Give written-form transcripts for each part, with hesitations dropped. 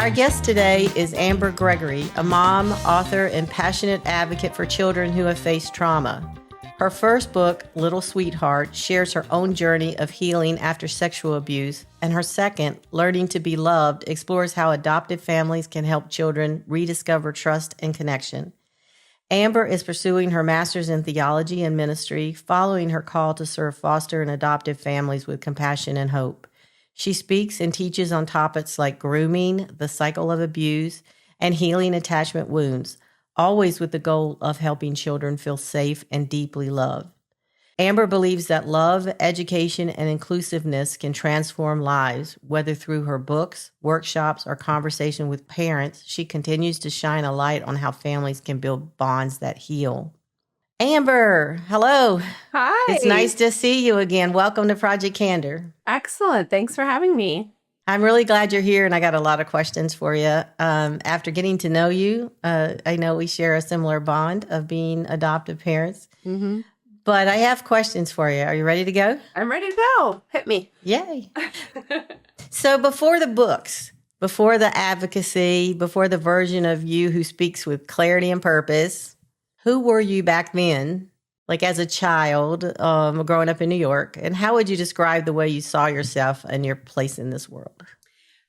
Our guest today is Amber Gregory, a mom, author, and passionate advocate for children who have faced trauma. Her first book, Little Sweetheart, shares her own journey of healing after sexual abuse, and her second, Learning to Be Loved, explores how adoptive families can help children rediscover trust and connection. Amber is pursuing her master's in theology and ministry, following her call to serve foster and adoptive families with compassion and hope. She speaks and teaches on topics like grooming, the cycle of abuse, and healing attachment wounds, always with the goal of helping children feel safe and deeply loved. Amber believes that love, education, and inclusiveness can transform lives, whether through her books, workshops, or conversation with parents. She continues to shine a light on how families can build bonds that heal. Amber, hello. Hi. It's nice to see you again. Welcome to Project Candor. Excellent. Thanks for having me. I'm really glad you're here, and I got a lot of questions for you. After getting to know you, I know we share a similar bond of being adoptive parents. Mm-hmm. But I have questions for you. Are you ready to go? I'm ready to go. Hit me. Yay. So before the books, before the advocacy, before the version of you who speaks with clarity and purpose, who were you back then, like as a child, growing up in New York? And how would you describe the way you saw yourself and your place in this world?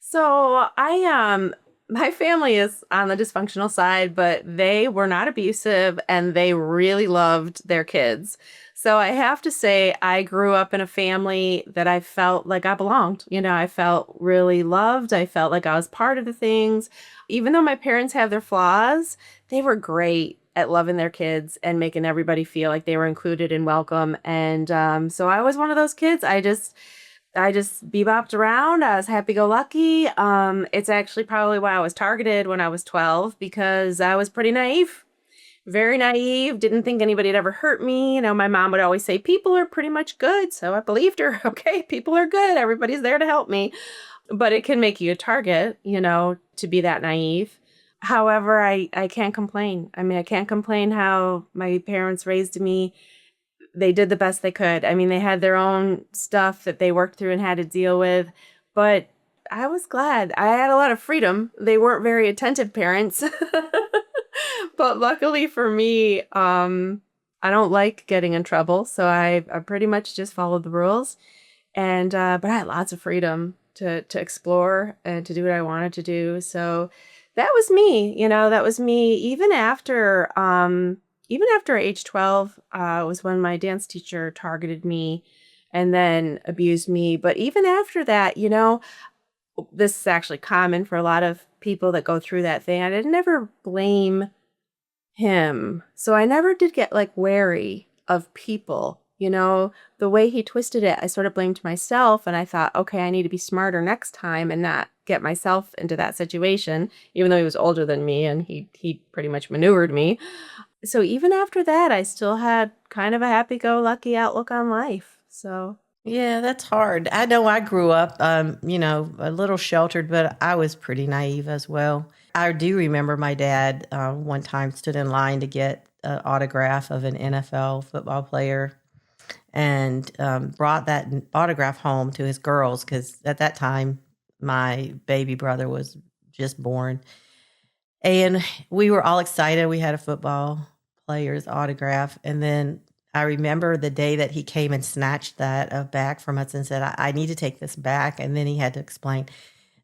So my family is on the dysfunctional side, but they were not abusive and they really loved their kids. So I have to say I grew up in a family that I felt like I belonged. I felt really loved. I felt like I was part of the things. Even though my parents have their flaws, they were great at loving their kids and making everybody feel like they were included and welcome. And so I was one of those kids. I just bebopped around. I was happy-go-lucky. It's actually probably why I was targeted when I was 12, because I was pretty naive, very naive, didn't think anybody had ever hurt me. My mom would always say, people are pretty much good. So I believed her. Okay, people are good. Everybody's there to help me. But it can make you a target, to be that naive. However, I can't complain. I can't complain how my parents raised me. They did the best they could. They had their own stuff that they worked through and had to deal with. But I was glad. I had a lot of freedom. They weren't very attentive parents. But luckily for me, I don't like getting in trouble. So I pretty much just followed the rules. And but I had lots of freedom to explore and to do what I wanted to do. So that was me, that was me. Even after age 12, was when my dance teacher targeted me and then abused me. But even after that, this is actually common for a lot of people that go through that thing. I didn't ever blame him. So I never did get wary of people. The way he twisted it, I sort of blamed myself, and I thought, okay, I need to be smarter next time and not get myself into that situation, even though he was older than me and he pretty much maneuvered me. So even after that, I still had kind of a happy-go-lucky outlook on life. So yeah, that's hard. I know I grew up, a little sheltered, but I was pretty naive as well. I do remember my dad one time stood in line to get an autograph of an NFL football player and brought that autograph home to his girls, because at that time, my baby brother was just born. And we were all excited. We had a football player's autograph. And then I remember the day that he came and snatched that back from us and said, I need to take this back. And then he had to explain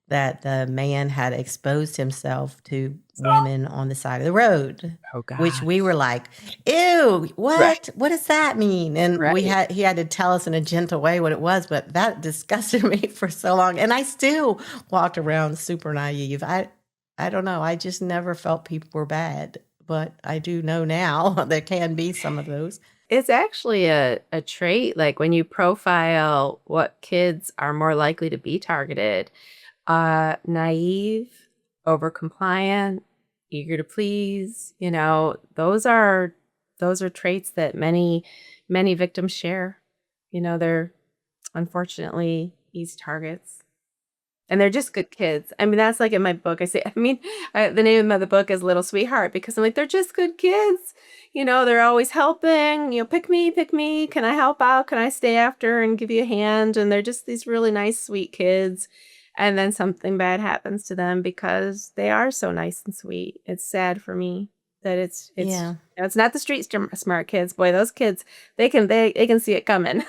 that the man had exposed himself to women on the side of the road, which we were like, ew, what? Right. What does that mean? And he had to tell us in a gentle way what it was, but that disgusted me for so long. And I still walked around super naive. I don't know. I just never felt people were bad, but I do know now there can be some of those. It's actually a trait, when you profile what kids are more likely to be targeted. Naive, overcompliant, eager to please, those are traits that many victims share. They're unfortunately easy targets. And they're just good kids. That's in my book. I say, the name of the book is Little Sweetheart, because I'm they're just good kids. They're always helping, pick me. Can I help out? Can I stay after and give you a hand? And they're just these really nice, sweet kids. and then something bad happens to them because they are so nice and sweet. It's sad for me that Yeah. it's not the smart kids. Boy, those kids, they can see it coming.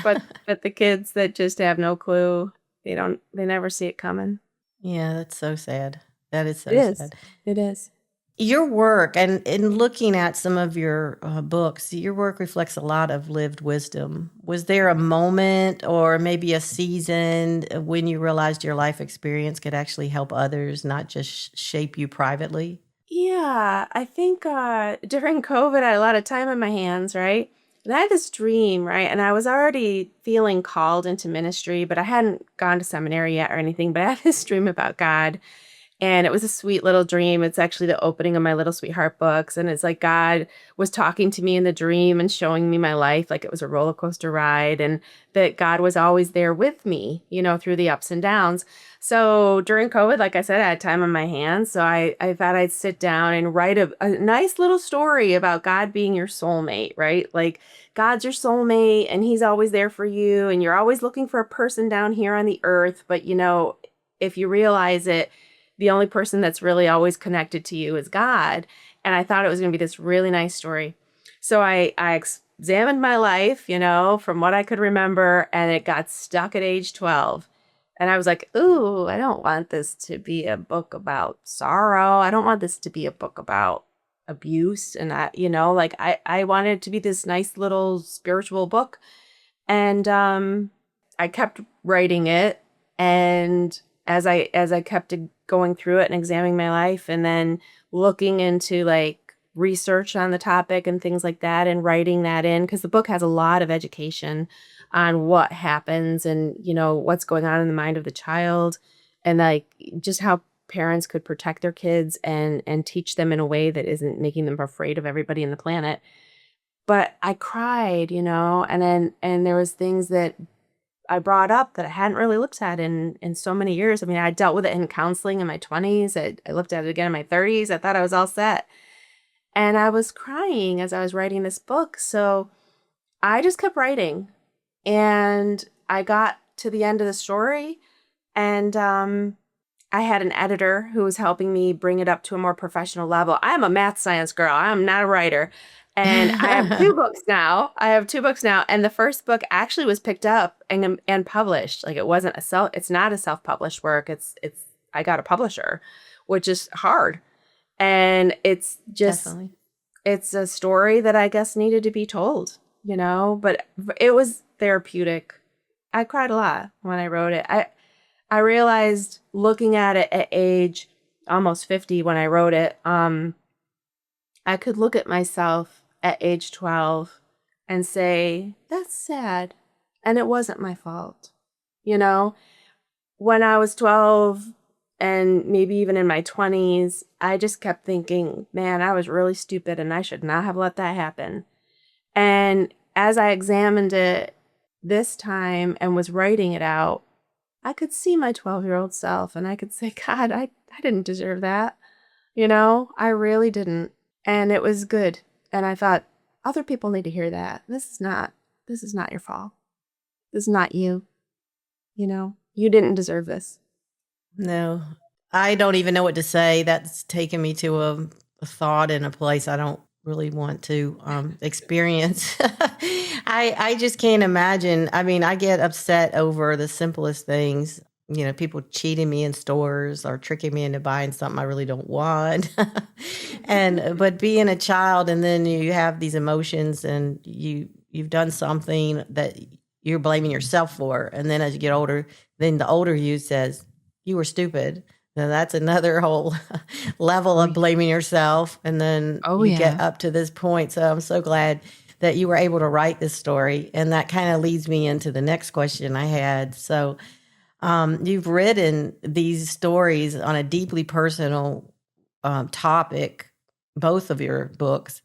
But the kids that just have no clue, they never see it coming. Yeah, that's so sad. That is It so is. sad. It is. Your work and in looking at some of your books, your work reflects a lot of lived wisdom. Was there a moment or maybe a season when you realized your life experience could actually help others, not just shape you privately? Yeah, I think during COVID, I had a lot of time on my hands, right? And I had this dream, right? And I was already feeling called into ministry, but I hadn't gone to seminary yet or anything. But I had this dream about God. And it was a sweet little dream. It's actually the opening of my Little Sweetheart books. And it's like God was talking to me in the dream and showing me my life like it was a roller coaster ride, and that God was always there with me, through the ups and downs. So during COVID, like I said, I had time on my hands. So I thought I'd sit down and write a nice little story about God being your soulmate, right? Like God's your soulmate and he's always there for you. And you're always looking for a person down here on the earth. But, if you realize it, the only person that's really always connected to you is God. And I thought it was going to be this really nice story. So I examined my life, from what I could remember, and it got stuck at age 12. And I was like, ooh, I don't want this to be a book about sorrow. I don't want this to be a book about abuse. And I wanted it to be this nice little spiritual book. And I kept writing it. And as I kept going through it and examining my life and then looking into like research on the topic and things like that and writing that in, because the book has a lot of education on what happens and what's going on in the mind of the child, and like just how parents could protect their kids and teach them in a way that isn't making them afraid of everybody in the planet. But I cried, and there was things that I brought up that I hadn't really looked at in so many years. I mean, I dealt with it in counseling in my 20s. I looked at it again in my 30s. I thought I was all set. And I was crying as I was writing this book. So I just kept writing. And I got to the end of the story. And I had an editor who was helping me bring it up to a more professional level. I'm a math science girl. I'm not a writer. And I have two books now. And the first book actually was picked up and published. Like it's not a self-published work. I got a publisher, which is hard. And it's just, Definitely. it's a story that I guess needed to be told, but it was therapeutic. I cried a lot when I wrote it. I realized looking at it at age almost 50 when I wrote it, I could look at myself at age 12 and say, that's sad. And it wasn't my fault. When I was 12 and maybe even in my 20s, I just kept thinking, man, I was really stupid and I should not have let that happen. And as I examined it this time and was writing it out, I could see my 12-year-old self and I could say, God, I didn't deserve that. I really didn't. And it was good. And I thought, other people need to hear that. This is not your fault. This is not you. You didn't deserve this. No, I don't even know what to say. That's taken me to a thought in a place I don't really want to experience. I just can't imagine. I mean, I get upset over the simplest things. People cheating me in stores or tricking me into buying something I really don't want. But being a child and then you have these emotions and you've done something that you're blaming yourself for. And then as you get older, then the older you says, you were stupid. Now that's another whole level of blaming yourself. And then you get up to this point. So I'm so glad that you were able to write this story. And that kind of leads me into the next question I had. So you've written these stories on a deeply personal topic, both of your books,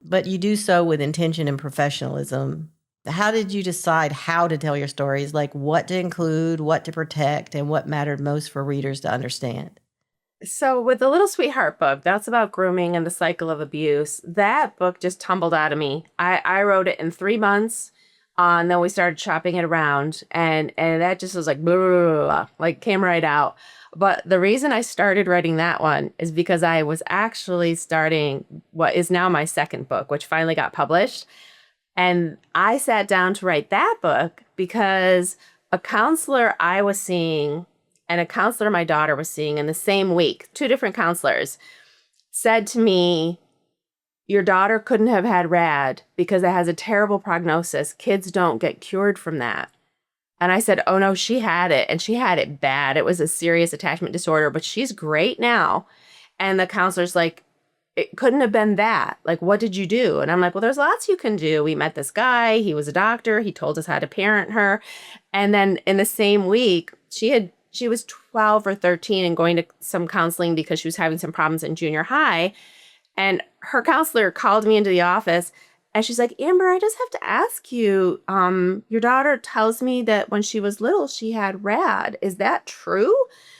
but you do so with intention and professionalism. How did you decide how to tell your stories, like what to include, what to protect, and what mattered most for readers to understand? So with the Little Sweetheart book, that's about grooming and the cycle of abuse. That book just tumbled out of me. I wrote it in 3 months. And then we started shopping it around, and that just was like blah, blah, blah, blah, like came right out. But the reason I started writing that one is because I was actually starting what is now my second book, which finally got published. And I sat down to write that book because a counselor I was seeing and a counselor my daughter was seeing in the same week, two different counselors, said to me, your daughter couldn't have had RAD because it has a terrible prognosis. Kids don't get cured from that. And I said, oh no, she had it, and she had it bad. It was a serious attachment disorder, but she's great now. And the counselor's like, it couldn't have been that. Like, what did you do? And I'm like, well, there's lots you can do. We met this guy. He was a doctor. He told us how to parent her. And then in the same week, she was 12 or 13 and going to some counseling because she was having some problems in junior high. And her counselor called me into the office and she's like, Amber, I just have to ask you, your daughter tells me that when she was little, she had RAD. Is that true?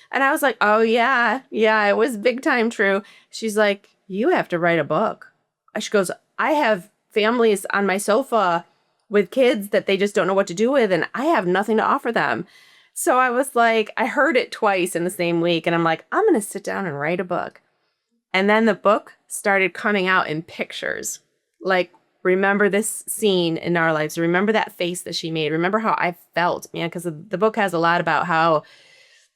And I was like, oh, yeah, it was big time true. She's like, you have to write a book. She goes, I have families on my sofa with kids that they just don't know what to do with, and I have nothing to offer them. So I was like, I heard it twice in the same week, and I'm like, I'm going to sit down and write a book. And then the book started coming out in pictures. Like, remember this scene in our lives. Remember that face that she made. Remember how I felt, man, because the book has a lot about how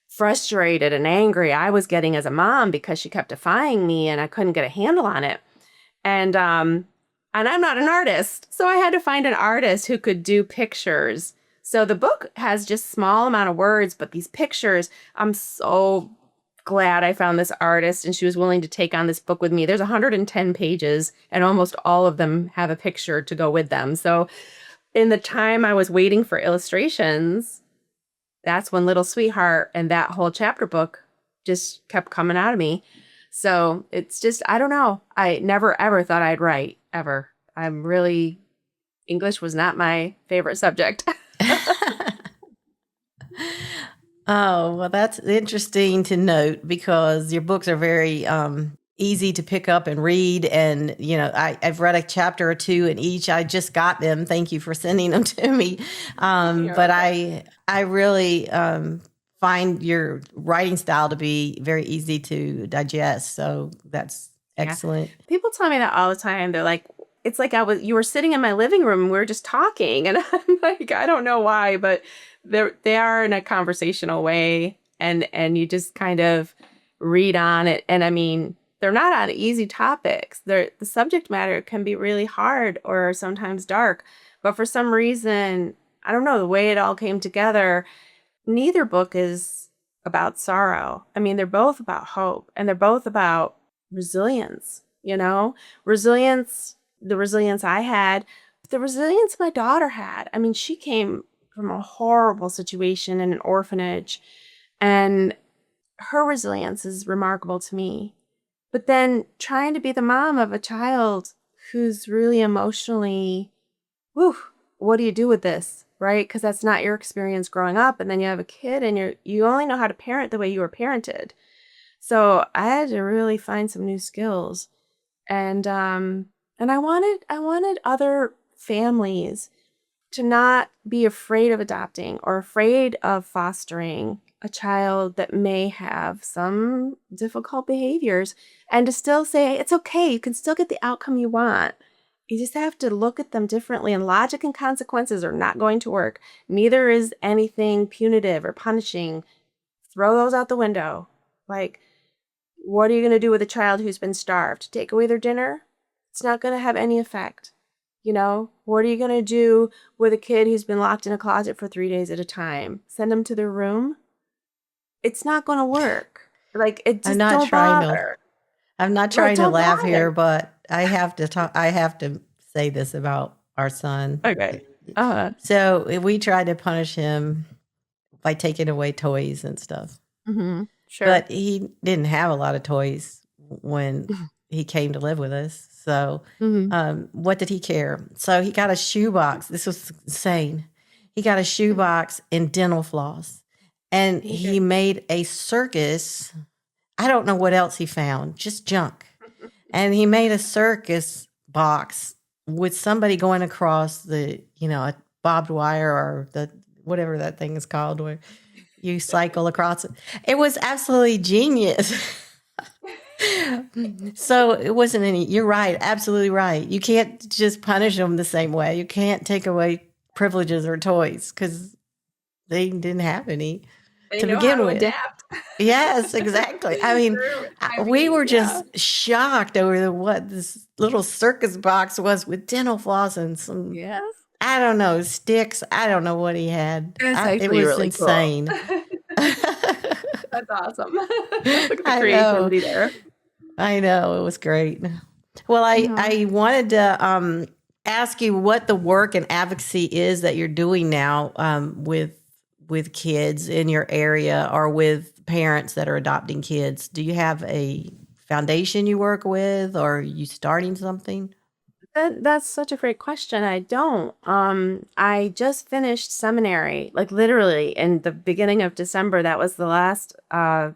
frustrated and angry I was getting as a mom because she kept defying me and I couldn't get a handle on it. And I'm not an artist, so I had to find an artist who could do pictures. So the book has just small amount of words, but these pictures, I'm so glad I found this artist and she was willing to take on this book with me. There's 110 pages and almost all of them have a picture to go with them. So in the time I was waiting for illustrations, that's when Little Sweetheart and that whole chapter book just kept coming out of me. So it's just, I don't know. I never ever thought I'd write ever. English was not my favorite subject. Oh, well, that's interesting to note because your books are very easy to pick up and read. And, I've read a chapter or two in each. I just got them. Thank you for sending them to me. But I really find your writing style to be very easy to digest. So that's excellent. Yeah. People tell me that all the time. They're like, it's like you were sitting in my living room and we were just talking. And I'm like, I don't know why, but they are in a conversational way. And you just kind of read on it. And I mean, they're not on easy topics. The subject matter can be really hard or sometimes dark. But for some reason, I don't know, the way it all came together, neither book is about sorrow. I mean, they're both about hope and they're both about resilience, resilience, the resilience I had, the resilience my daughter had. I mean, she came from a horrible situation in an orphanage and her resilience is remarkable to me. But then trying to be the mom of a child who's really emotionally, what do you do with this, right? Because that's not your experience growing up. And then you have a kid and you only know how to parent the way you were parented. So I had to really find some new skills. And I wanted other families to not be afraid of adopting or afraid of fostering a child that may have some difficult behaviors and to still say, it's okay, you can still get the outcome you want. You just have to look at them differently, and logic and consequences are not going to work. Neither is anything punitive or punishing. Throw those out the window. Like, what are you going to do with a child who's been starved? Take away their dinner? It's not going to have any effect. What are you going to do with a kid who's been locked in a closet for 3 days at a time? Send them to their room? It's not going to work. Like, it just don't bother. I'm not trying to laugh here, but I have to talk. I have to say this about our son. Okay. So we tried to punish him by taking away toys and stuff. Mm-hmm. Sure. But he didn't have a lot of toys when he came to live with us. So what did he care? So he got a shoebox. This was insane. He got a shoebox and dental floss. And he made a circus. I don't know what else he found, just junk. And he made a circus box with somebody going across a barbed wire or the whatever that thing is called where you cycle across it. It was absolutely genius. So it wasn't any, you're right, absolutely right. You can't just punish them the same way. You can't take away privileges or toys because they didn't have any They to know how begin to with. adapt. Yes, exactly. I mean, I we mean, were yeah. just shocked over what this little circus box was with dental floss and some, Yes. I don't know, sticks. I don't know what he had. It's It actually was really cool. insane. That's awesome. Look at the I know. creativity there. I know. It was great. Well, Mhm. I wanted to ask you what the work and advocacy is that you're doing now with kids in your area or with parents that are adopting kids. Do you have a foundation you work with, or are you starting something? That's such a great question. I don't. I just finished seminary, like literally in the beginning of December. That was the last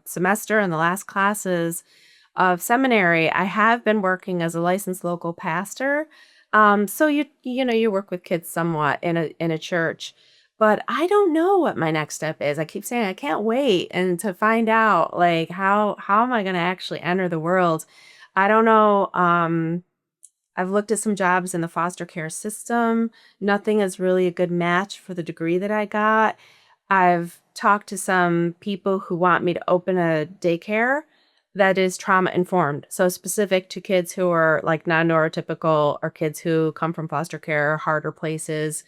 semester and the last classes of seminary. I have been working as a licensed local pastor. So you work with kids somewhat in a church, but I don't know what my next step is. I keep saying I can't wait and to find out like how am I going to actually enter the world? I don't know. I've looked at some jobs in the foster care system. Nothing is really a good match for the degree that I got. I've talked to some people who want me to open a daycare that is trauma informed. So specific to kids who are like non-neurotypical or kids who come from foster care, harder places.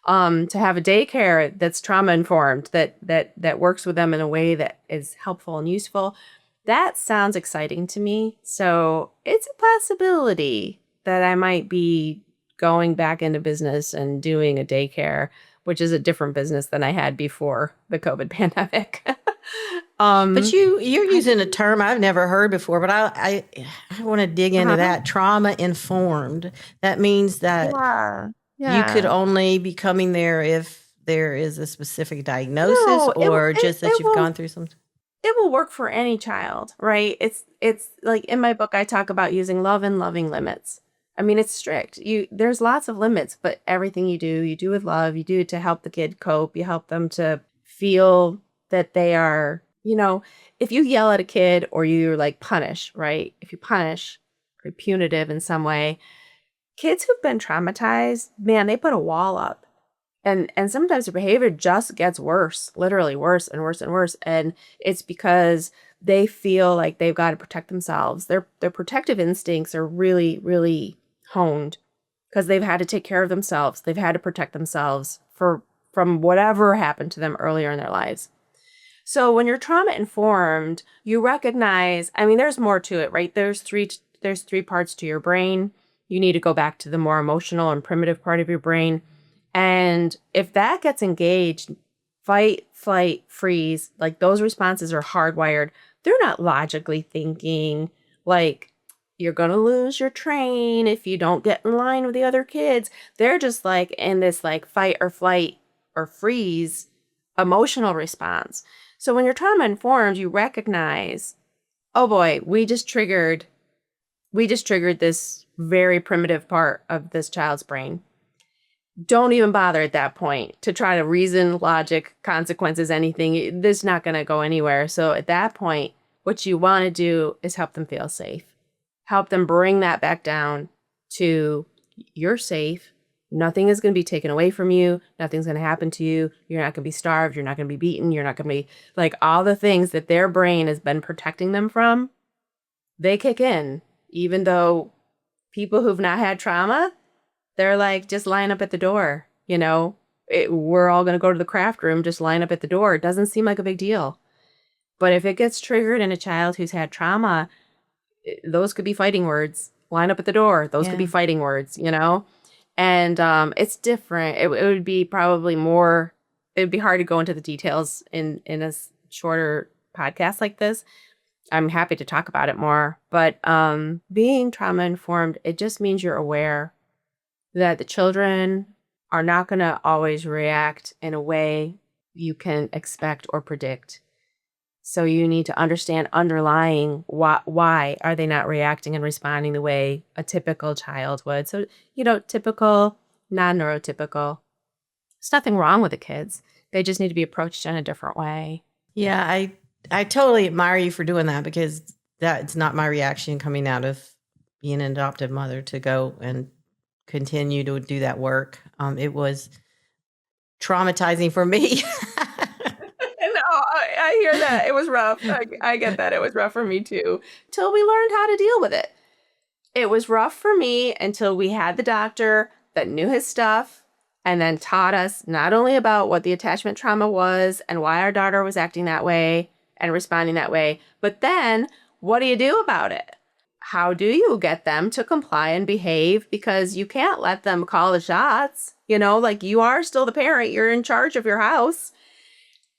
To have a daycare that's trauma informed, that works with them in a way that is helpful and useful. That sounds exciting to me. So it's a possibility that I might be going back into business and doing a daycare, which is a different business than I had before the COVID pandemic. But um, you're I, using a term I've never heard before, but I want to dig into uh-huh. that. Trauma informed. That means that Yeah. you could Yeah. only be coming there if there is a specific diagnosis No, or just it that you've will gone through some. it will work for any child, right? It's like in my book I talk about using love and loving limits. I mean, it's strict. There's lots of limits, but everything you do with love, you do it to help the kid cope, you help them to feel that they are, if you yell at a kid or you like punish, right? If you punish or punitive in some way, kids who've been traumatized, man, they put a wall up and sometimes their behavior just gets worse, literally worse and worse and worse, and it's because they feel like they've got to protect themselves. Their protective instincts are really really honed because they've had to take care of themselves. They've had to protect themselves from whatever happened to them earlier in their lives. So when you're trauma informed, you recognize, I mean, there's more to it, right? There's three parts to your brain. You need to go back to the more emotional and primitive part of your brain. And if that gets engaged, fight, flight, freeze, like those responses are hardwired. They're not logically thinking like you're going to lose your train if you don't get in line with the other kids. They're just like in this like fight or flight or freeze emotional response. So when you're trauma informed, you recognize, oh boy, we just triggered this very primitive part of this child's brain. Don't even bother at that point to try to reason, logic, consequences, anything. This is not going to go anywhere. So at that point, what you want to do is help them feel safe. Help them bring that back down to you're safe. Nothing is going to be taken away from you. Nothing's going to happen to you. You're not going to be starved. You're not going to be beaten. You're not going to be like all the things that their brain has been protecting them from. They kick in, even though people who've not had trauma, they're like, just line up at the door. We're all going to go to the craft room, just line up at the door. It doesn't seem like a big deal. But if it gets triggered in a child who's had trauma, those could be fighting words. Line up at the door. Those could be Yeah. fighting words. And it's different. It would be probably more, it would be hard to go into the details in a shorter podcast like this. I'm happy to talk about it more. But being trauma informed, it just means you're aware that the children are not going to always react in a way you can expect or predict. So you need to understand underlying why are they not reacting and responding the way a typical child would. So, typical, non-neurotypical. There's nothing wrong with the kids. They just need to be approached in a different way. Yeah, I totally admire you for doing that, because that's not my reaction coming out of being an adoptive mother, to go and continue to do that work. It was traumatizing for me. No, I hear that. It was rough. I get that. It was rough for me too. Till we learned how to deal with it. It was rough for me until we had the doctor that knew his stuff and then taught us not only about what the attachment trauma was and why our daughter was acting that way and responding that way, but then what do you do about it? How do you get them to comply and behave? Because you can't let them call the shots. Like, you are still the parent. You're in charge of your house.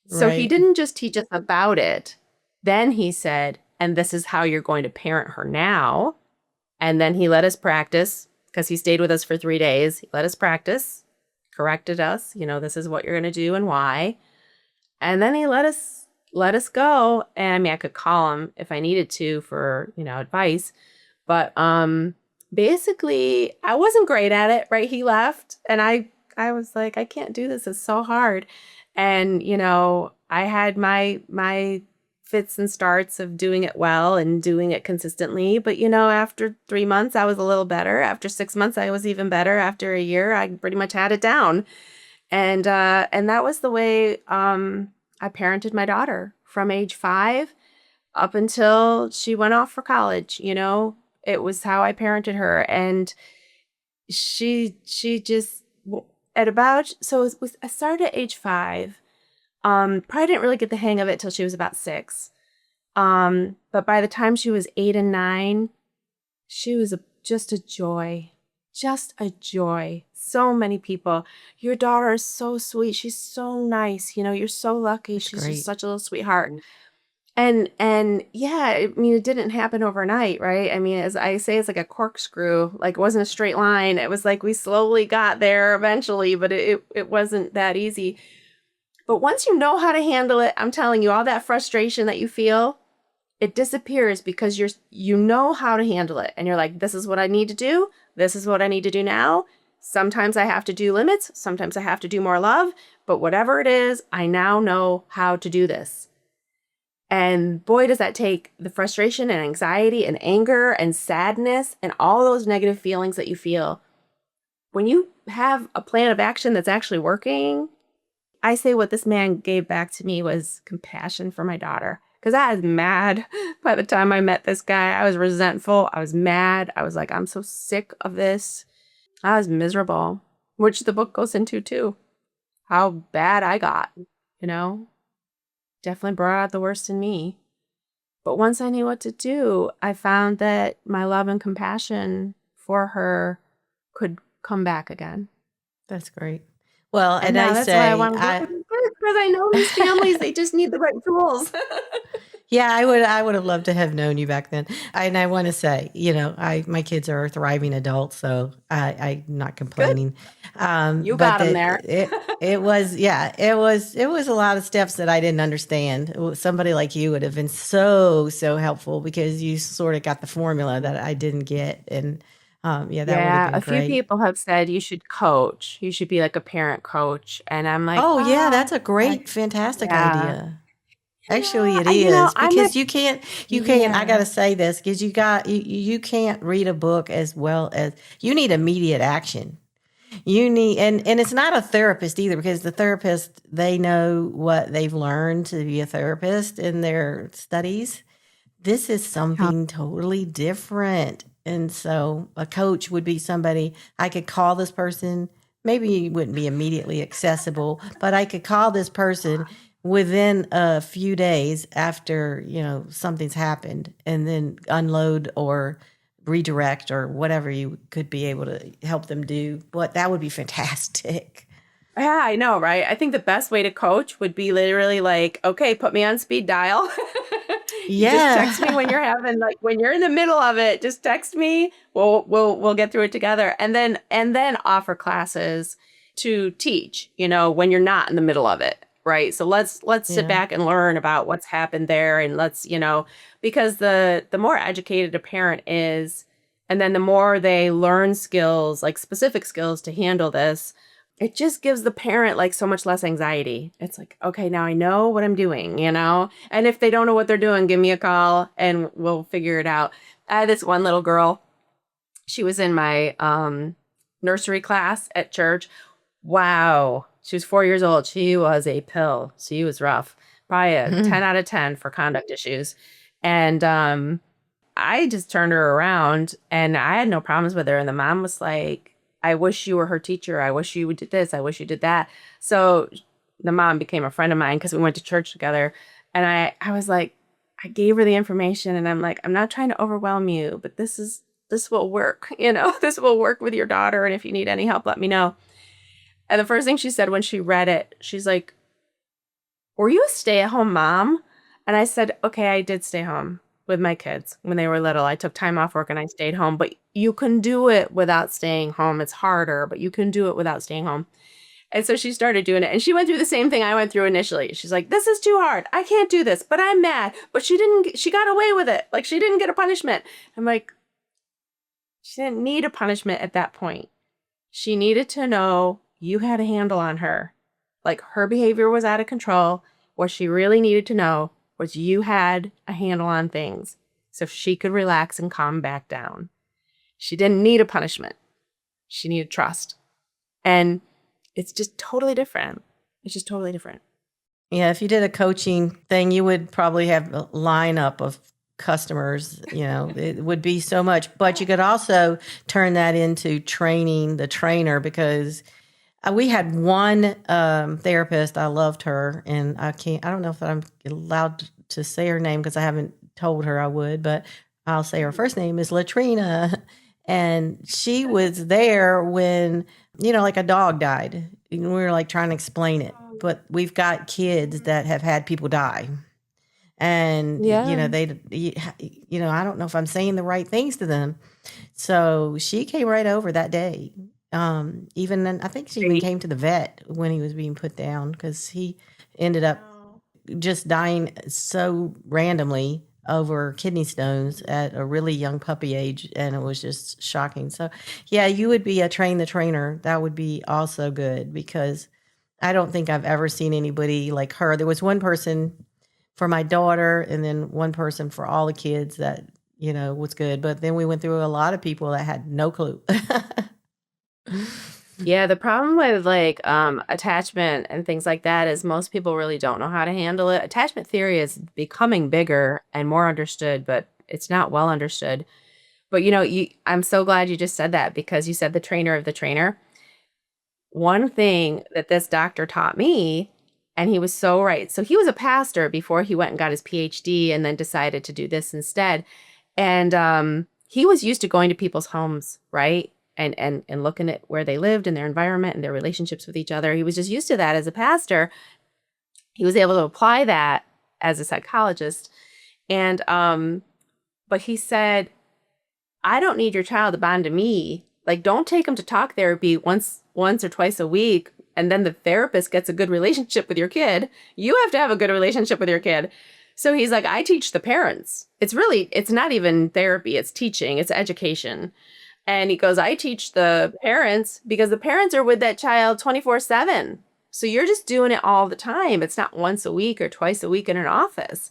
So he Right. didn't just teach us about it. Then he said, and this is how you're going to parent her now. And then he let us practice, because he stayed with us for 3 days. He let us practice, corrected us. This is what you're going to do and why. And then he let us go. And I mean, I could call him if I needed to for, advice. But basically, I wasn't great at it, right? He left. And I was like, I can't do this. It's so hard. And, I had my fits and starts of doing it well and doing it consistently. But, after 3 months, I was a little better. After 6 months, I was even better. After a year, I pretty much had it down. And that was the way I parented my daughter from age 5 up until she went off for college. It was how I parented her. And she just at about, so I started at age 5. Probably didn't really get the hang of it till she was about 6. But by the time she was 8 and 9, she was just a joy. Just a joy. So many people. Your daughter is so sweet. She's so nice. You're so lucky. That's She's great. just such a little sweetheart. And yeah, I mean, it didn't happen overnight, right? I mean, as I say, it's like a corkscrew. Like, it wasn't a straight line. It was like we slowly got there eventually, but it wasn't that easy. But once you know how to handle it, I'm telling you, all that frustration that you feel, it disappears, because you know how to handle it. And you're like, this is what I need to do. This is what I need to do now. Sometimes I have to do limits. Sometimes I have to do more love. But whatever it is, I now know how to do this. And boy, does that take the frustration and anxiety and anger and sadness and all those negative feelings that you feel. When you have a plan of action that's actually working, I say what this man gave back to me was compassion for my daughter. Because I was mad by the time I met this guy. I was resentful. I was mad. I was like, I'm so sick of this. I was miserable, which the book goes into too. How bad I got, Definitely brought out the worst in me. But once I knew what to do, I found that my love and compassion for her could come back again. That's great. Well, And and now I that's why I say, want to work with these kids, because I know these families, they just need the right tools. yeah, I would have loved to have known you back then. And I want to say, my kids are thriving adults, so I'm not Good. complaining. You But got them there. it was, yeah, it was a lot of steps that I didn't understand. Somebody like you would have been so helpful, because you sort of got the formula that I didn't get. And yeah, that would have Yeah, been a few great. people have said you should coach. You should be like a parent coach. And I'm like, Oh yeah, that's oh, a great, fantastic yeah. idea. Actually, Yeah, it is, I'm a, because you can't. I yeah. gotta say this, because you can't read a book as well as you need immediate action. You need, and it's not a therapist either, because the therapist, they know what they've learned to be a therapist in their studies. This is something totally different. And so a coach would be somebody I could call this person. Maybe it wouldn't be immediately accessible, but I could call this person within a few days after, something's happened, and then unload or redirect or whatever you could be able to help them do. But that would be fantastic. Yeah, I know, right? I think the best way to coach would be literally like, okay, put me on speed dial. You just text me when Yeah. you're having, like, when you're in the middle of it, just text me. We'll get through it together. And then offer classes to teach, when you're not in the middle of it, right? So let's sit Yeah. back and learn about what's happened there, and let's, because the more educated a parent is, and then the more they learn skills, like specific skills to handle this, it just gives the parent like so much less anxiety. It's like, okay, now I know what I'm doing, you know? And if they don't know what they're doing, give me a call and we'll figure it out. I had this one little girl. She was in my nursery class at church. Wow. She was 4 years old. She was a pill. She was rough. Probably a 10 out of 10 for conduct issues. And I just turned her around and I had no problems with her. And the mom was like, I wish you were her teacher. I wish you did this. I wish you did that. So the mom became a friend of mine because we went to church together. And I was like, I gave her the information and I'm like, I'm not trying to overwhelm you, but this will work. You know, this will work with your daughter. And if you need any help, let me know. And the first thing she said when she read it, she's like, were you a stay-at-home mom? And I said, okay, I did stay home with my kids when they were little. I took time off work and I stayed home, but you can do it without staying home. It's harder, but you can do it without staying home. And so she started doing it and she went through the same thing I went through initially. She's like, this is too hard. I can't do this, but I'm mad. But she got away with it. Like she didn't get a punishment. I'm like, she didn't need a punishment at that point. She needed to know you had a handle on her. Like her behavior was out of control. What she really needed to know was you had a handle on things so she could relax and calm back down. She didn't need a punishment. She needed trust. And it's just totally different. It's just totally different. Yeah, if you did a coaching thing, you would probably have a lineup of customers. You know, it would be so much. But you could also turn that into training the trainer because we had one therapist. I loved her, and I don't know if I'm allowed to say her name because I haven't told her I would, but I'll say her first name is Latrina. And she was there when, like a dog died. And we were like trying to explain it. But we've got kids that have had people die. And, Yeah. I don't know if I'm saying the right things to them. So she came right over that day. Even then, I think she even came to the vet when he was being put down because he ended up just dying so randomly over kidney stones at a really young puppy age, and it was just shocking. So, yeah, you would be a train the trainer. That would be also good because I don't think I've ever seen anybody like her. There was one person for my daughter and then one person for all the kids that, was good. But then we went through a lot of people that had no clue. Yeah, the problem with like attachment and things like that is most people really don't know how to handle it. Attachment theory is becoming bigger and more understood, but it's not well understood. But I'm so glad you just said that because you said the trainer of the trainer. One thing that this doctor taught me, and he was so right. So he was a pastor before he went and got his PhD and then decided to do this instead. And he was used to going to people's homes, right? And looking at where they lived and their environment and their relationships with each other. He was just used to that as a pastor. He was able to apply that as a psychologist. And but he said, I don't need your child to bond to me. Like, don't take them to talk therapy once or twice a week. And then the therapist gets a good relationship with your kid. You have to have a good relationship with your kid. So he's like, I teach the parents. It's not even therapy. It's teaching. It's education. And he goes, I teach the parents because the parents are with that child 24/7. So you're just doing it all the time. It's not once a week or twice a week in an office.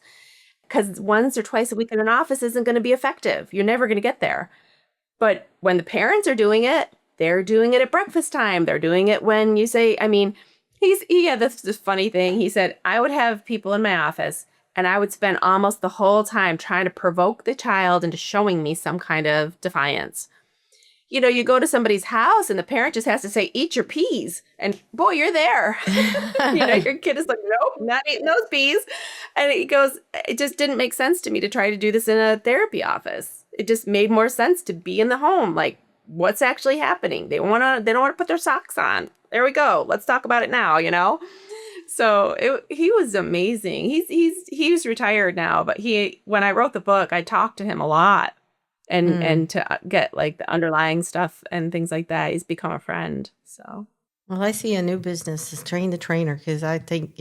Because once or twice a week in an office isn't going to be effective. You're never going to get there. But when the parents are doing it, they're doing it at breakfast time. They're doing it when you say, he had this funny thing. He said, I would have people in my office and I would spend almost the whole time trying to provoke the child into showing me some kind of defiance. You go to somebody's house and the parent just has to say, eat your peas. And boy, you're there. Your kid is like, nope, not eating those peas. And he goes, it just didn't make sense to me to try to do this in a therapy office. It just made more sense to be in the home. Like, what's actually happening? They don't want to put their socks on. There we go. Let's talk about it now, So he was amazing. He's retired now, but when I wrote the book, I talked to him a lot. And to get like the underlying stuff and things like that, he's become a friend. So, well, I see a new business is train the trainer because I think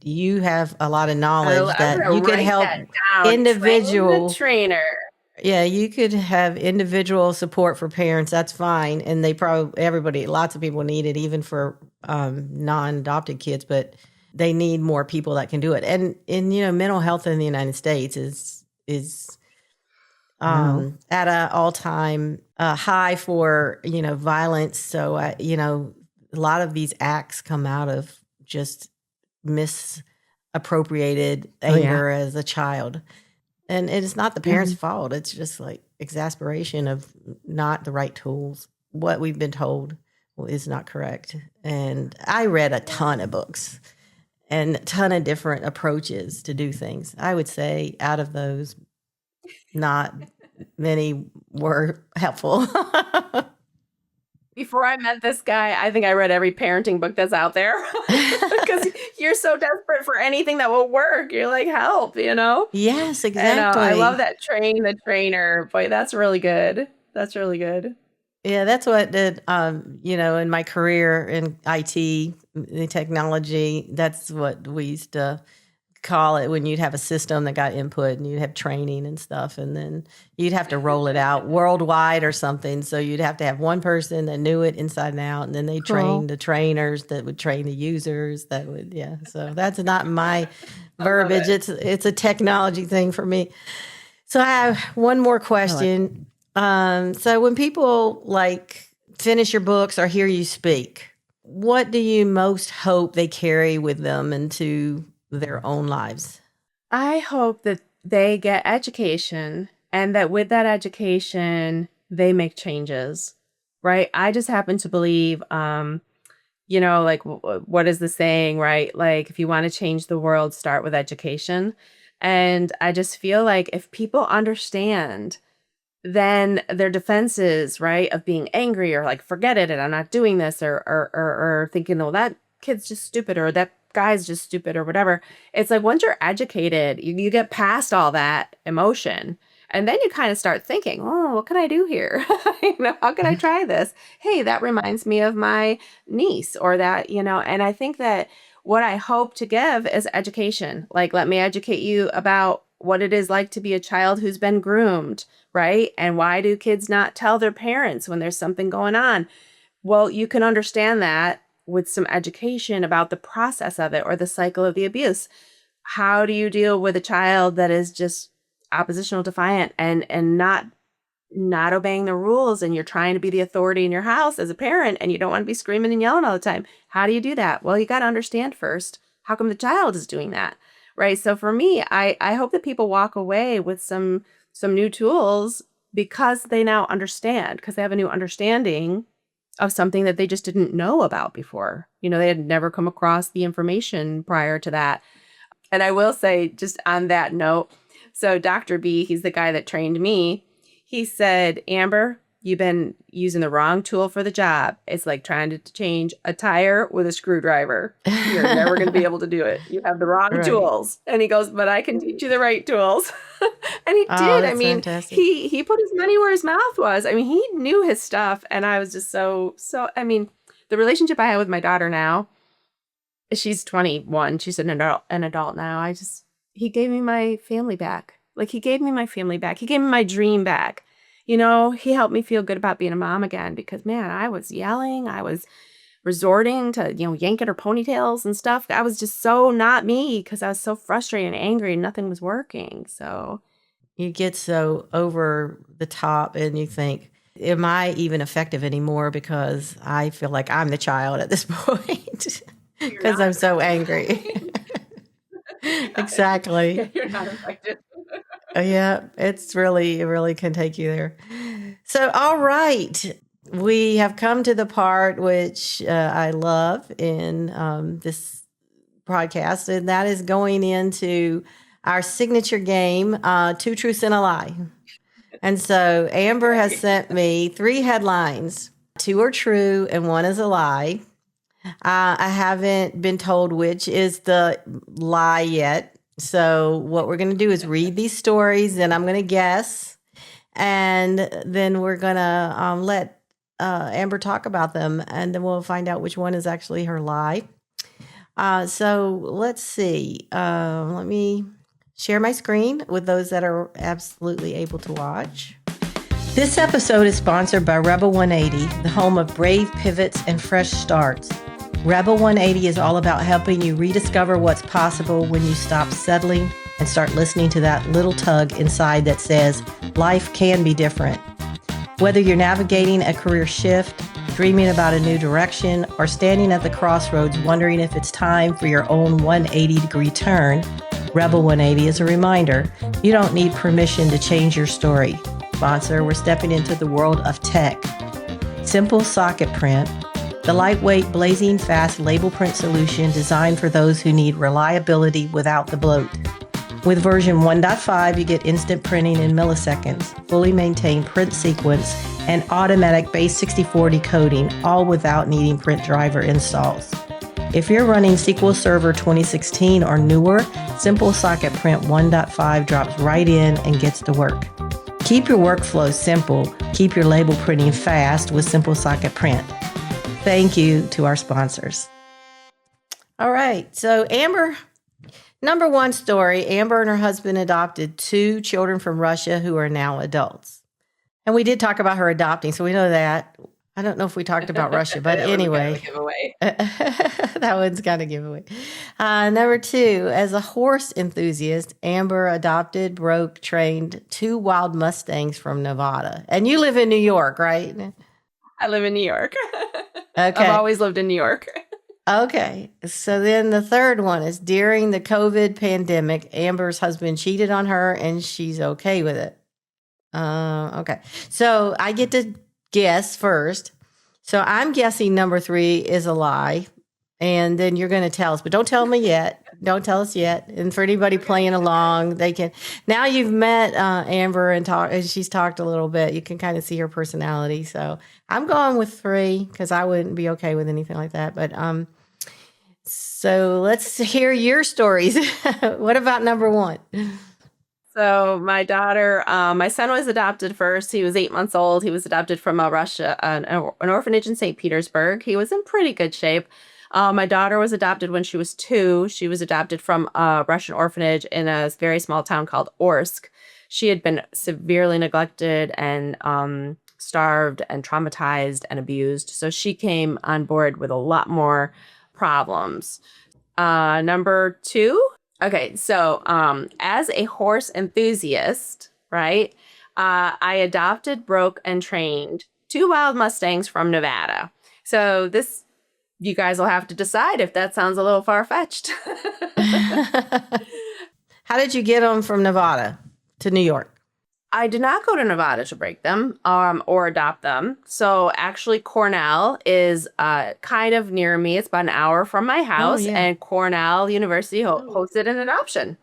you have a lot of knowledge that you could help individual trainer. Yeah, you could have individual support for parents. That's fine, and they probably everybody, lots of people need it, even for non-adopted kids. But they need more people that can do it. And mental health in the United States is Wow. at an all-time high for violence. So a lot of these acts come out of just misappropriated Oh yeah. anger as a child. And it's not the parents' Mhm. fault. It's just like exasperation of not the right tools. What we've been told is not correct. And I read a ton of books and a ton of different approaches to do things. I would say out of those, not many were helpful. Before I met this guy, I think I read every parenting book that's out there because you're so desperate for anything that will work. You're like, help, you know? Yes, And I love exactly. that train the trainer. Boy, that's really good. That's really good. Yeah, that's what did in my career in IT, in technology, that's what we used to call it when you'd have a system that got input and you'd have training and stuff, and then you'd have to roll it out worldwide or something. So you'd have to have one person that knew it inside and out, and then they Cool. trained the trainers that would train the users that would, yeah. So that's not my I love verbiage. it. It's a technology thing for me. So I have one more I like it. question. So when people like finish your books or hear you speak, what do you most hope they carry with them into their own lives? I hope that they get education and that with that education, they make changes, right? I just happen to believe, like what is the saying, right? Like if you want to change the world, start with education. And I just feel like if people understand, then their defenses, right, of being angry or like forget it and I'm not doing this or thinking, well, that kid's just stupid or that guy's just stupid or whatever. It's like once you're educated, you get past all that emotion. And then you kind of start thinking, oh, what can I do here? How can I try this? Hey, that reminds me of my niece or that, and I think that what I hope to give is education. Like, let me educate you about what it is like to be a child who's been groomed, right? And why do kids not tell their parents when there's something going on? Well, you can understand that with some education about the process of it or the cycle of the abuse. How do you deal with a child that is just oppositional defiant and not obeying the rules and you're trying to be the authority in your house as a parent and you don't want to be screaming and yelling all the time? How do you do that? Well, you got to understand first, how come the child is doing that? Right? So for me, I hope that people walk away with some new tools because they now understand, because they have a new understanding of something that they just didn't know about before. They had never come across the information prior to that. And I will say, just on that note, so Dr. B, he's the guy that trained me. He said, Amber, you've been using the wrong tool for the job. It's like trying to change a tire with a screwdriver. You're never going to be able to do it. You have the wrong Right. tools. And he goes, but I can teach you the right tools. And he Oh, did. I that's mean, fantastic. he put his money where his mouth was. I mean, he knew his stuff. And I was just I mean, the relationship I have with my daughter now, she's 21. She's an adult now. He gave me my family back. Like he gave me my family back. He gave me my dream back. He helped me feel good about being a mom again because man, I was yelling. I was resorting to, yanking her ponytails and stuff. I was just so not me because I was so frustrated and angry and nothing was working. So You get so over the top and you think, am I even effective anymore? Because I feel like I'm the child at this point you're because not I'm so angry. effective. You're not, yeah, Exactly. you're not effective. Yeah, it really can take you there. So, all right. We have come to the part which I love in this podcast, and that is going into our signature game, Two Truths and a Lie. And so Amber has Okay. sent me three headlines. Two are true and one is a lie. I haven't been told which is the lie yet. So what we're going to do is read these stories and I'm going to guess. And then we're going to let Amber talk about them. And then we'll find out which one is actually her lie. So let's see. Let me share my screen with those that are absolutely able to watch. This episode is sponsored by Rebel 180, the home of brave pivots and fresh starts. Rebel 180 is all about helping you rediscover what's possible when you stop settling and start listening to that little tug inside that says, life can be different. Whether you're navigating a career shift, dreaming about a new direction, or standing at the crossroads wondering if it's time for your own 180-degree turn, Rebel 180 is a reminder you don't need permission to change your story. Sponsor, we're stepping into the world of tech. Simple Socket Print, the lightweight, blazing fast label print solution designed for those who need reliability without the bloat. With version 1.5, you get instant printing in milliseconds, fully maintained print sequence, and automatic base 64 decoding, all without needing print driver installs. If you're running SQL Server 2016 or newer, Simple Socket Print 1.5 drops right in and gets to work. Keep your workflow simple. Keep your label printing fast with Simple Socket Print. Thank you to our sponsors. All right. So Amber, number one story, Amber and her husband adopted 2 children from Russia who are now adults. And we did talk about her adopting, so we know that. I don't know if we talked about Russia, but anyway. That one's got a giveaway. Number 2, as a horse enthusiast, Amber adopted, broke, trained 2 wild Mustangs from Nevada. And you live in New York, right? I live in New York. Okay. I've always lived in New York. Okay. So then the third one is during the COVID pandemic, Amber's husband cheated on her and she's okay with it. Okay. So I get to guess first. So I'm guessing number 3 is a lie. And then you're going to tell us, but don't tell me yet. Don't tell us yet. And for anybody playing along, they can. Now you've met Amber and she's talked a little bit. You can kind of see her personality. So I'm going with 3 because I wouldn't be okay with anything like that. But so let's hear your stories. What about number 1? So my daughter, my son was adopted first. He was 8 months old. He was adopted from Russia, an orphanage in St. Petersburg. He was in pretty good shape. My daughter was adopted when she was 2. She was adopted from a Russian orphanage in a very small town called Orsk. She had been severely neglected and starved and traumatized and abused. So she came on board with a lot more problems. Number 2. Okay, so as a horse enthusiast, right, I adopted, broke, and trained 2 wild Mustangs from Nevada. So this, you guys will have to decide if that sounds a little far-fetched. How did you get them from Nevada to New York? I did not go to Nevada to break them or adopt them. So actually Cornell is kind of near me. It's about an hour from my house. And Cornell University hosted an adoption.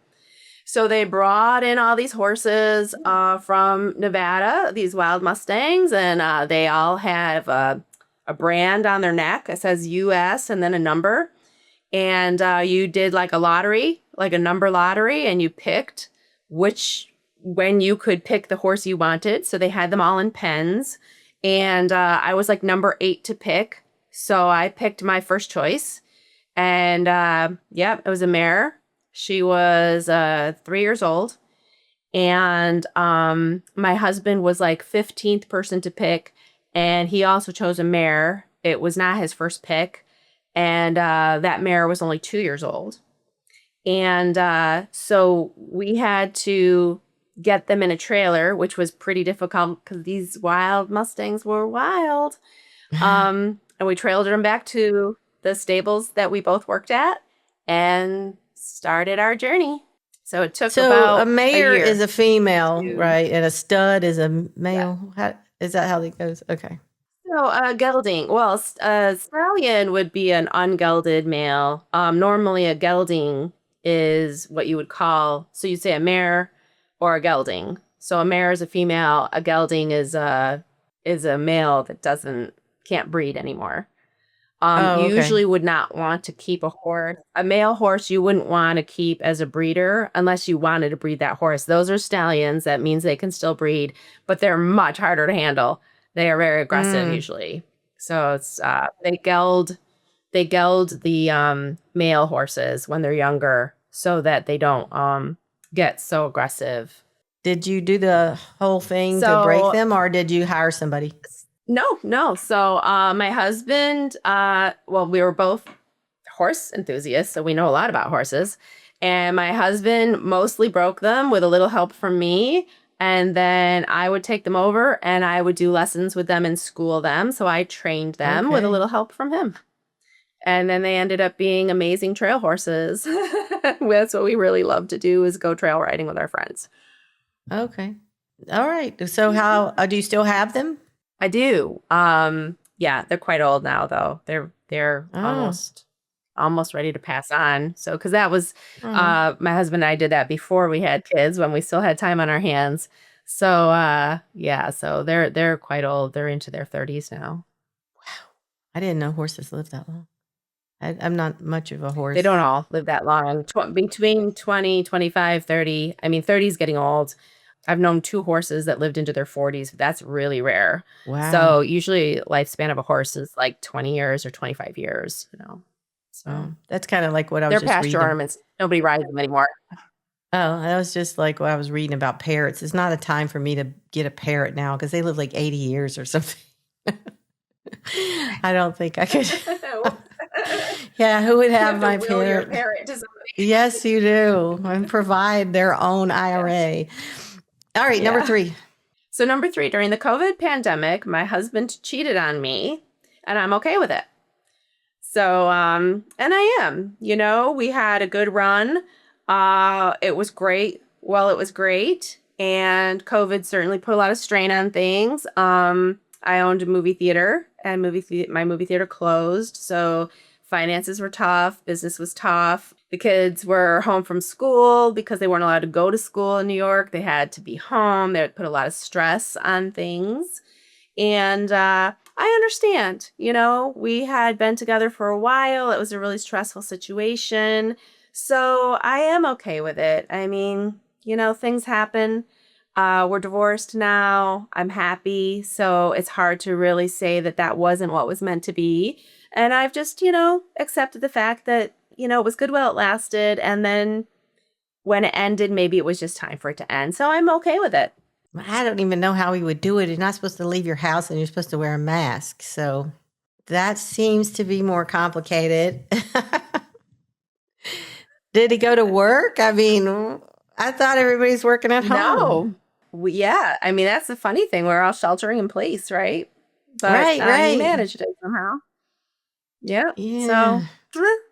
So they brought in all these horses from Nevada, these wild Mustangs, and they all have a brand on their neck. It says US and then a number. And you did like a lottery, like a number lottery, and you picked when you could pick the horse you wanted. So they had them all in pens. And I was like number 8 to pick. So I picked my first choice. And it was a mare. She was 3 years old. And my husband was like 15th person to pick. And he also chose a mare. It was not his first pick. And that mare was only 2 years old. And so we had to get them in a trailer, which was pretty difficult because these wild Mustangs were wild. And we trailed them back to the stables that we both worked at and started our journey. So it took about a mare a year is a female, right? And a stud is a male. Yeah. Is that how it goes? Okay. So gelding. Well, a stallion would be an ungelded male. Normally a gelding is what you would call, so you'd say a mare or a gelding. So a mare is a female. A gelding is a male that can't breed anymore. You usually would not want to keep a horse. A male horse you wouldn't want to keep as a breeder unless you wanted to breed that horse. Those are stallions. That means they can still breed, but they're much harder to handle. They are very aggressive usually. So it's they geld the male horses when they're younger so that they don't get so aggressive. Did you do the whole thing to break them, or did you hire somebody? No. So my husband, well, we were both horse enthusiasts, so we know a lot about horses. And my husband mostly broke them with a little help from me. And then I would take them over and I would do lessons with them and school them. So I trained them with a little help from him. And then they ended up being amazing trail horses. That's what we really love to do, is go trail riding with our friends. Okay. All right. So how do you still have them? I do. Yeah, they're quite old now though. They're almost ready to pass on. So, because that was, my husband and I did that before we had kids, when we still had time on our hands. So, yeah, so they're quite old. They're into their 30s now. Wow. I didn't know horses lived that long. I'm not much of a horse. They don't all live that long. Between 20, 25, 30. I mean, 30 is getting old. I've known 2 horses that lived into their 40s. But that's really rare. Wow. So usually lifespan of a horse is like 20 years or 25 years, So that's kind of like what I was they're just pasture reading. ornaments. Nobody rides them anymore. Oh, that was just like what I was reading about parrots. It's not a time for me to get a parrot now because they live like 80 years or something. I don't think I could. Yeah, who would have my parrot? Yes, you do. And provide their own IRA. All right, number 3. So number 3, during the COVID pandemic, my husband cheated on me, and I'm okay with it. So, and I am, we had a good run. It was great. Well, it was great. And COVID certainly put a lot of strain on things. I owned a movie theater, and my movie theater closed. So finances were tough. Business was tough. The kids were home from school because they weren't allowed to go to school in New York. They had to be home. They would put a lot of stress on things. And I understand, we had been together for a while. It was a really stressful situation. So I am okay with it. I mean, things happen. We're divorced now. I'm happy. So it's hard to really say that wasn't what was meant to be. And I've just, accepted the fact that, it was good while it lasted. And then when it ended, maybe it was just time for it to end. So I'm okay with it. I don't even know how he would do it. You're not supposed to leave your house and you're supposed to wear a mask. So that seems to be more complicated. Did he go to work? I mean, I thought everybody's working at home. No. Yeah. I mean, that's the funny thing. We're all sheltering in place, right? But right. He managed it somehow. Yeah. So,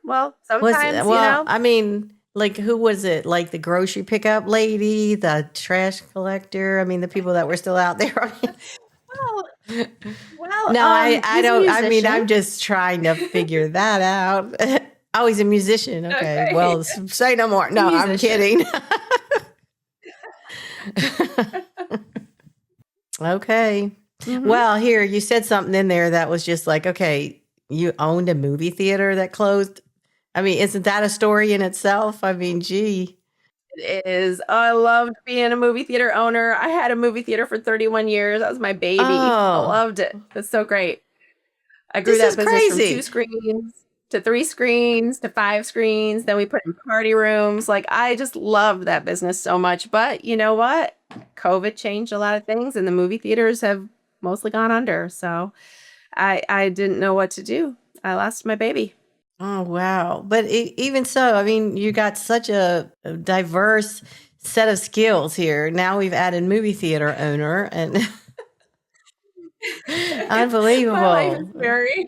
well, sometimes, I mean, like, who was it? Like the grocery pickup lady, the trash collector? I mean, the people that were still out there. Well, no, I don't. I mean, I'm just trying to figure that out. Oh, he's a musician. Okay. Well, say no more. No, I'm kidding. Okay. Mm-hmm. Well, here, you said something in there that was just like, okay, you owned a movie theater that closed. I mean, isn't that a story in itself? I mean, gee. It is. I loved being a movie theater owner. I had a movie theater for 31 years. That was my baby. I loved it. It's so great. I grew that business from 2 screens to 3 screens to 5 screens. Then we put in party rooms. Like, I just loved that business so much. But you know what? COVID changed a lot of things, and the movie theaters have mostly gone under. So I didn't know what to do. I lost my baby. Oh, wow. But even so, I mean, you got such a diverse set of skills here. Now we've added movie theater owner, and unbelievable. My life is very...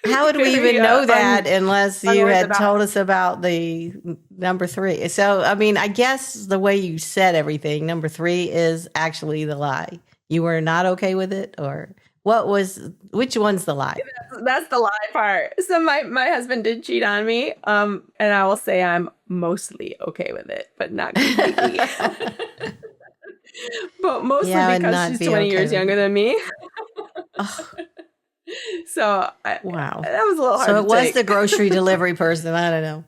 How would we even know that unless you had told us about the number 3? So, I mean, I guess the way you said everything, number 3 is actually the lie. You were not okay with it, or which one's the lie? That's the lie part. So my husband did cheat on me. And I will say I'm mostly okay with it, but not completely. But mostly because she's 20 years younger than me. Oh. So wow, that was a little hard. So it was the grocery delivery person. I don't know.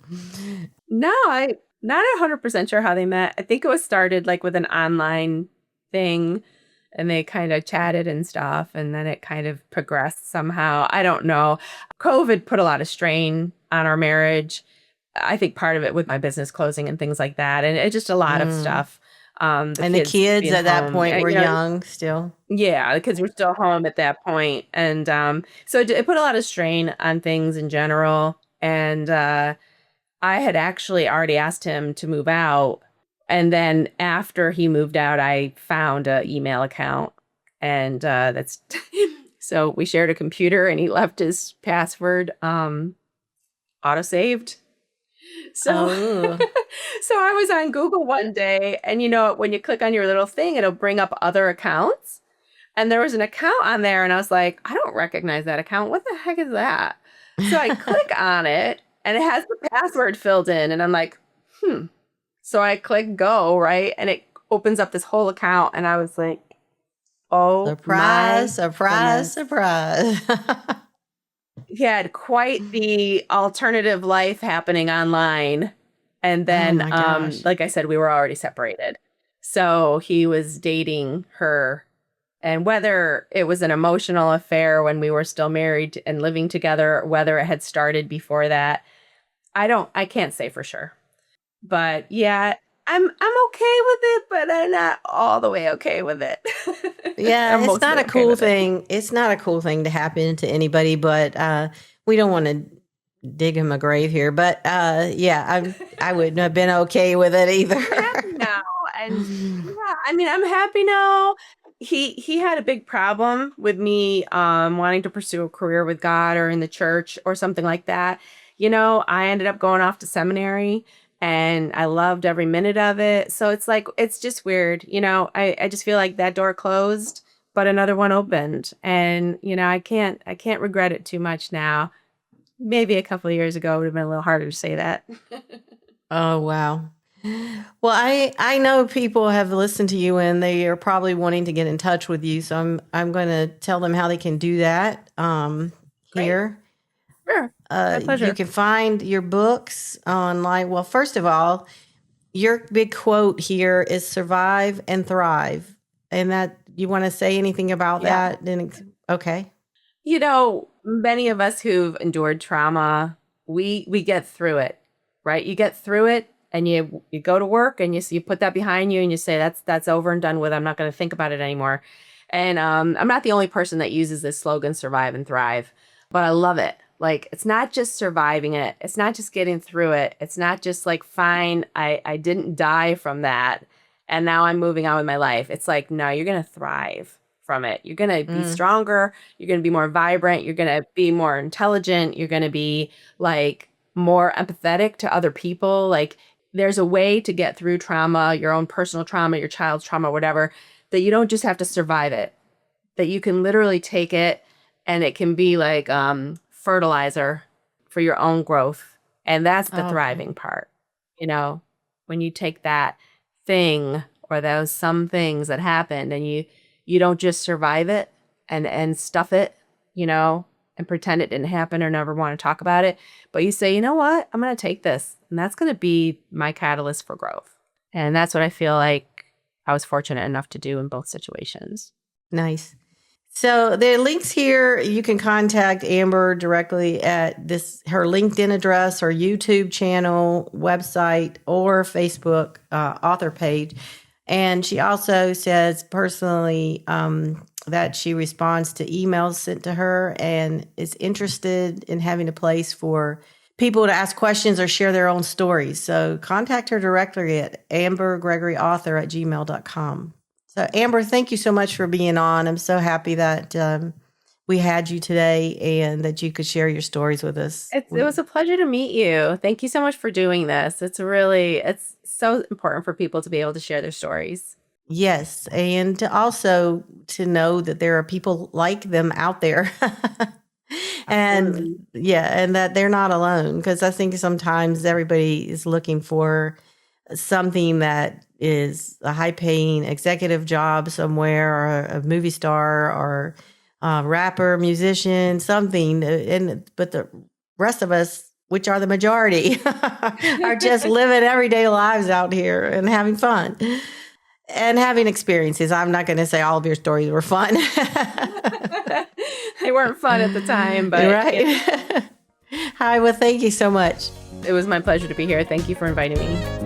No, I'm not 100% sure how they met. I think it was started like with an online thing, and they kind of chatted and stuff, and then it kind of progressed somehow. I don't know. COVID put a lot of strain on our marriage. I think part of it with my business closing and things like that. And it's just a lot of stuff. And the kids being at that home, point were you know, young still. yeah, the kids were still home at that point. And so it put a lot of strain on things in general. And I had actually already asked him to move out. And then after he moved out, I found an email account. And that's so we shared a computer and he left his password auto-saved. So, Oh. so I was on Google one day and when you click on your little thing, it'll bring up other accounts. And there was an account on there and I was like, I don't recognize that account. What the heck is that? So I click on it and it has the password filled in and I'm like, So I click go, right? And it opens up this whole account and I was like, oh, Surprise, my surprise, goodness. surprise. He had quite the alternative life happening online. And then, my gosh. like I said, we were already separated. So he was dating her. And whether it was an emotional affair when we were still married and living together, whether it had started before that, I can't say for sure. But yeah, I'm okay with it, but I'm not all the way okay with it. Yeah, it's not a okay cool with it. thing. It's not a cool thing to happen to anybody, but we don't want to dig him a grave here. But yeah, I wouldn't have been okay with it either. I'm happy now. And yeah, I mean, I'm happy now. He had a big problem with me wanting to pursue a career with God or in the church or something like that. I ended up going off to seminary and I loved every minute of it. So it's like, it's just weird. I just feel like that door closed, but another one opened. And, I can't regret it too much now. Maybe a couple of years ago, it would have been a little harder to say that. Oh, wow. Well, I know people have listened to you and they are probably wanting to get in touch with you. So I'm going to tell them how they can do that here. Sure. My pleasure. You can find your books online. Well, first of all, your big quote here is survive and thrive. And that you want to say anything about that? Then okay. Many of us who've endured trauma, we get through it, right? You get through it and you go to work and you put that behind you and you say, that's over and done with. I'm not going to think about it anymore. And I'm not the only person that uses this slogan, survive and thrive, but I love it. Like, it's not just surviving it. It's not just getting through it. It's not just like, fine, I didn't die from that. And now I'm moving on with my life. It's like, no, you're going to thrive from it. You're going to be stronger. You're going to be more vibrant. You're going to be more intelligent. You're going to be like more empathetic to other people. Like, there's a way to get through trauma, your own personal trauma, your child's trauma, whatever, that you don't just have to survive it, that you can literally take it and it can be like fertilizer for your own growth. And that's the thriving part. When you take that thing or those some things that happened and you don't just survive it and stuff it, and pretend it didn't happen or never want to talk about it. But you say, you know what? I'm going to take this. And that's going to be my catalyst for growth. And that's what I feel like I was fortunate enough to do in both situations. Nice. So there are links here. You can contact Amber directly at her LinkedIn address or YouTube channel, website, or Facebook author page. And she also says personally that she responds to emails sent to her and is interested in having a place for people to ask questions or share their own stories. So contact her directly at ambergregoryauthor@gmail.com. So Amber, thank you so much for being on. I'm so happy that we had you today and that you could share your stories with us. It was a pleasure to meet you. Thank you so much for doing this. It's so important for people to be able to share their stories. Yes. And also to know that there are people like them out there. And and that they're not alone, because I think sometimes everybody is looking for something that is a high paying executive job somewhere or a movie star or a rapper, musician, something. But the rest of us, which are the majority, are just living everyday lives out here and having fun and having experiences. I'm not going to say all of your stories were fun. They weren't fun at the time, but right. Hi, well, thank you so much. It was my pleasure to be here. Thank you for inviting me.